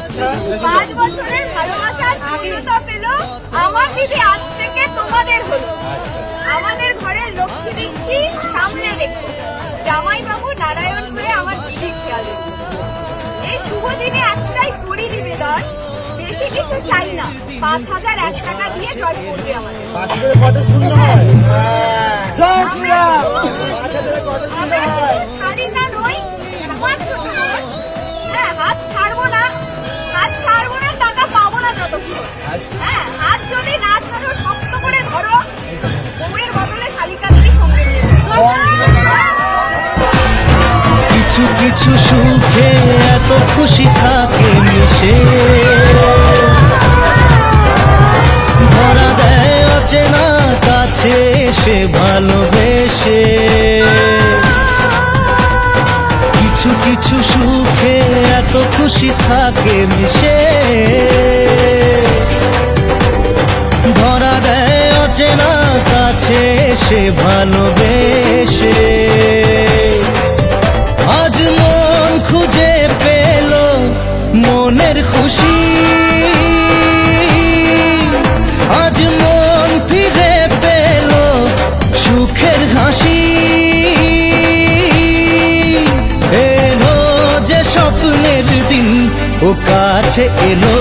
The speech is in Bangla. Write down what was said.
5 বছরের ভালোবাসার পূর্ণতা পেল। আমার দিদি আজ থেকে তোমাদের হলো। আমাদের ঘরের লক্ষ্মী দিচ্ছি, সামনে রেখো। জামাইবাবু নারায়ণপুরে আমার দিদির খেয়াল রেখো। এই শুভ দিনে একটাই করি নিবেদন, বেশি কিছু চাই না, 5001 টাকা দিয়ে জয় করবে আমাদের। শাড়িটা নই, আমার ছোট বোন। হ্যাঁ, হাত ছাড়বো না, টাকা পাবো না যতক্ষণ। হ্যাঁ, হাত যদি না ছাড়ো, শক্ত করে ধরো, বউয়ের বদলে শালিকা দিদি সঙ্গে নিয়ে কিছু কিছু সুখে এত খুশি থাকে মিশে, ধরা দেয় অচেনা কাছে সে ভালোবেসে। কিছু কিছু সুখে এত খুশি থাকে মিশে, ধরা দেয় অচেনা কাছে সে ভালোবেসে। আজ মন খুঁজে পেল মনের খুশি, আজ মন ফিরে পেল সুখের হাসি। এলো যে স্বপ্নের দিন ও কাছে এলো।